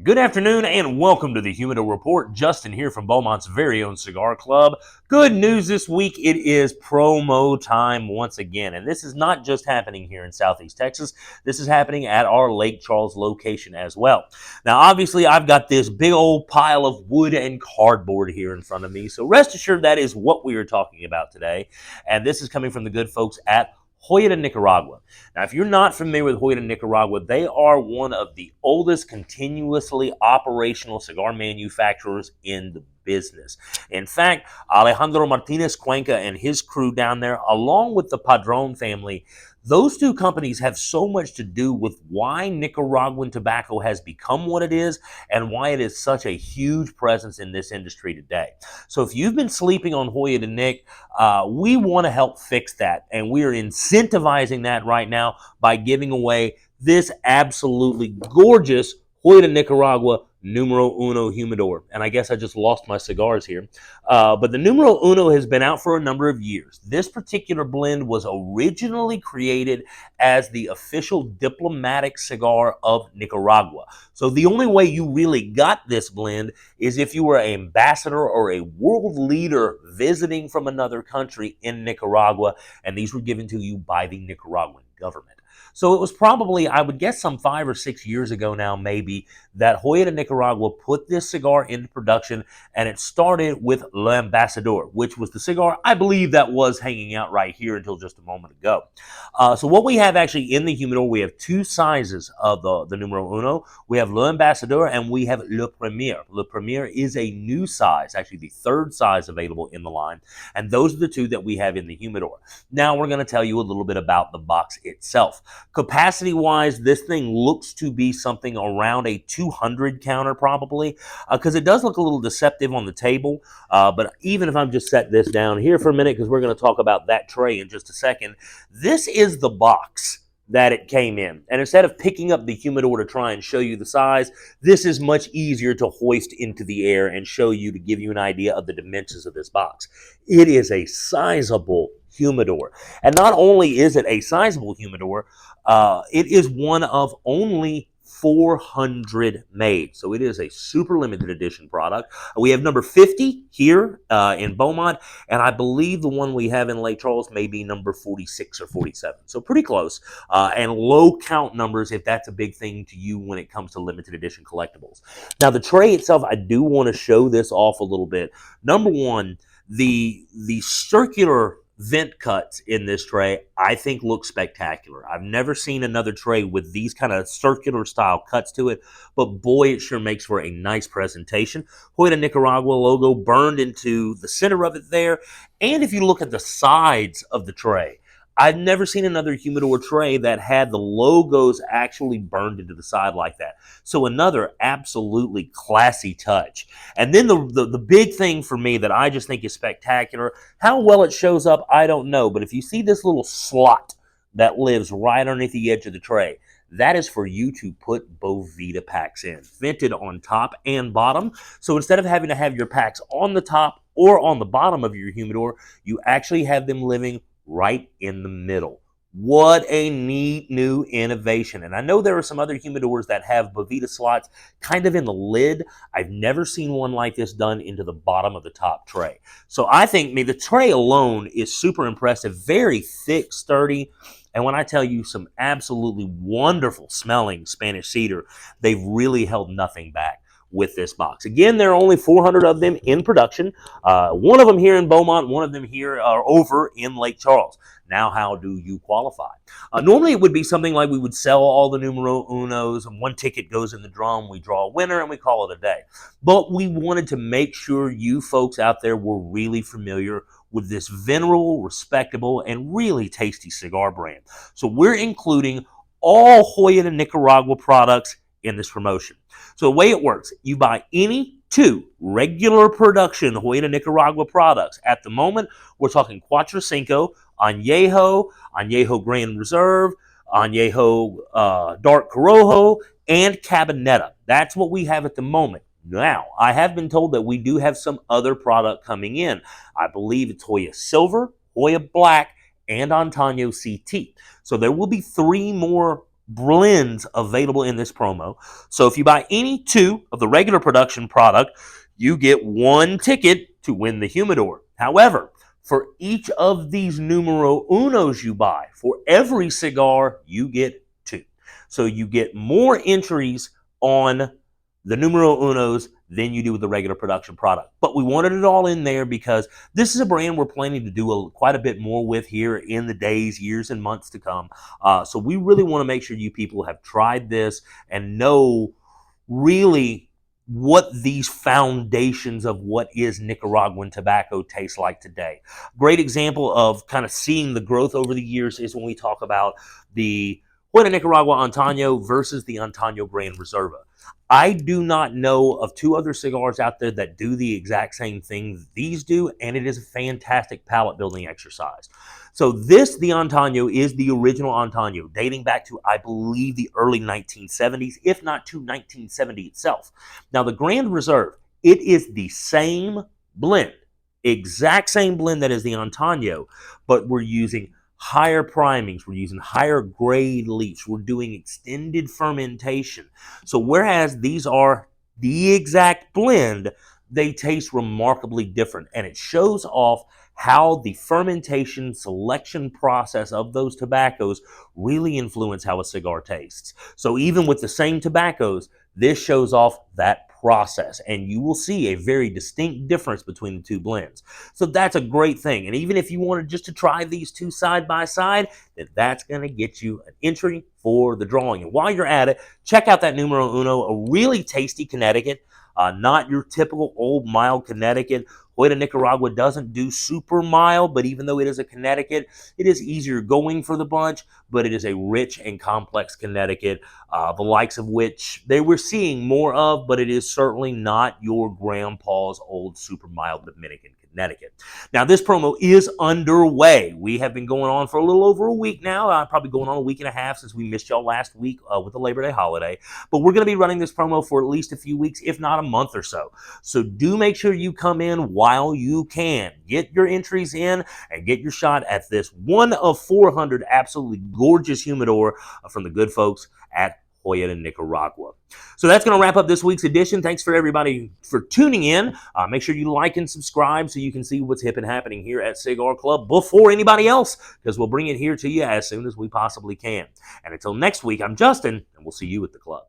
Good afternoon and welcome to the Humidor Report. Justin here from Beaumont's very own cigar club. Good news this week, it is promo time once again. And this is not just happening here in Southeast Texas. This is happening at our Lake Charles location as well. Now, obviously, I've got this big old pile of wood and cardboard here in front of me. So rest assured that is what we are talking about today. And this is coming from the good folks at Joya de Nicaragua. Now, if you're not familiar with Joya de Nicaragua, they are one of the oldest continuously operational cigar manufacturers in the business. In fact, Alejandro Martinez Cuenca and his crew down there, along with the Padron family, those two companies have so much to do with why Nicaraguan tobacco has become what it is and why it is such a huge presence in this industry today. So if you've been sleeping on Joya de Nic, we want to help fix that, and we are incentivizing that right now by giving away this absolutely gorgeous Joya de Nicaragua Numero Uno Humidor. And I guess I just lost my cigars here. But the Numero Uno has been out for a number of years. This particular blend was originally created as the official diplomatic cigar of Nicaragua. So the only way you really got this blend is if you were an ambassador or a world leader visiting from another country in Nicaragua, and these were given to you by the Nicaraguan government. So it was probably, I would guess, some 5 or 6 years ago now, maybe, that Joya de Nicaragua put this cigar into production, and it started with L'Ambassadeur, which was the cigar, I believe, that was hanging out right here until just a moment ago. So what we have actually in the humidor, we have two sizes of the Numero Uno. We have L'Ambassadeur and we have Le Premier. Le Premier is a new size, actually the third size available in the line, and those are the two that we have in the humidor. Now we're going to tell you a little bit about the box itself. Capacity-wise, this thing looks to be something around a 200 counter probably, because it does look a little deceptive on the table. But even if I'm just set this down here for a minute, because we're going to talk about that tray in just a second, this is the box that it came in. And instead of picking up the humidor to try and show you the size, this is much easier to hoist into the air and show you to give you an idea of the dimensions of this box. It is a sizable humidor. And not only is it a sizable humidor, it is one of only 400 made. So it is a super limited edition product. We have number 50 here in Beaumont, and I believe the one we have in Lake Charles may be number 46 or 47. So pretty close, and low count numbers if that's a big thing to you when it comes to limited edition collectibles. Now the tray itself, I do want to show this off a little bit. Number one, the circular vent cuts in this tray, I think, look spectacular. I've never seen another tray with these kind of circular style cuts to it, but boy, it sure makes for a nice presentation. Joya de Nicaragua logo burned into the center of it there. And if you look at the sides of the tray, I've never seen another humidor tray that had the logos actually burned into the side like that. So another absolutely classy touch. And then the big thing for me that I just think is spectacular, how well it shows up, I don't know. But if you see this little slot that lives right underneath the edge of the tray, that is for you to put Boveda packs in, vented on top and bottom. So instead of having to have your packs on the top or on the bottom of your humidor, you actually have them living right in the middle. What a neat new innovation. And I know there are some other humidors that have Boveda slots kind of in the lid. I've never seen one like this done into the bottom of the top tray. So I think the tray alone is super impressive, very thick, sturdy. And when I tell you some absolutely wonderful smelling Spanish cedar, they've really held nothing back with this box. Again, there are only 400 of them in production. One of them here in Beaumont, one of them here over in Lake Charles. Now, how do you qualify? Normally, it would be something like we would sell all the Numero Unos, and one ticket goes in the drum, we draw a winner, and we call it a day. But we wanted to make sure you folks out there were really familiar with this venerable, respectable, and really tasty cigar brand. So we're including all Joya de Nicaragua products in this promotion. So the way it works, you buy any two regular production Joya de Nicaragua products. At the moment, we're talking Cuatro Cinco, Añejo Grand Reserve, Añejo Dark Corojo, and Cabineta. That's what we have at the moment. Now, I have been told that we do have some other product coming in. I believe it's Joya Silver, Joya Black, and Antonio CT. So there will be 3 more blends available in this promo. So if you buy any 2 of the regular production product, you get 1 ticket to win the humidor. However, for each of these numero unos you buy, for every cigar, you get 2. So you get more entries on the numero unos than you do with the regular production product. But we wanted it all in there because this is a brand we're planning to do quite a bit more with here in the days, years, and months to come. So we really want to make sure you people have tried this and know really what these foundations of what is Nicaraguan tobacco taste like today. Great example of kind of seeing the growth over the years is when we talk about the Joya de Nicaragua Antaño versus the Antaño Gran Reserva. I do not know of 2 other cigars out there that do the exact same thing these do, and it is a fantastic palate building exercise. So this, the Antaño, is the original Antaño, dating back to, I believe, the early 1970s, if not to 1970 itself. Now, the Grand Reserve, it is the same blend, exact same blend that is the Antaño, but we're using higher primings, we're using higher grade leaves, we're doing extended fermentation. So whereas these are the exact blend, they taste remarkably different, and it shows off how the fermentation selection process of those tobaccos really influence how a cigar tastes. So even with the same tobaccos, this shows off that process, and you will see a very distinct difference between the 2 blends. So that's a great thing. And even if you wanted just to try these 2 side by side, then that's going to get you an entry for the drawing. And while you're at it, check out that numero uno, a really tasty Connecticut, not your typical old mild Connecticut. Joya de Nicaragua doesn't do super mild, but even though it is a Connecticut, it is easier going for the bunch, but it is a rich and complex Connecticut, the likes of which they were seeing more of, but it is certainly not your grandpa's old super mild Dominican Connecticut. Now, this promo is underway. We have been going on for a little over a week now, probably going on a week and a half since we missed y'all last week with the Labor Day holiday. But we're going to be running this promo for at least a few weeks, if not a month or so. So do make sure you come in while you can. Get your entries in and get your shot at this one of 400 absolutely gorgeous humidor from the good folks at Joya de Nicaragua. So that's going to wrap up this week's edition. Thanks for everybody for tuning in. Make sure you like and subscribe so you can see what's hip and happening here at Cigar Club before anybody else, because we'll bring it here to you as soon as we possibly can. And until next week, I'm Justin, and we'll see you at the club.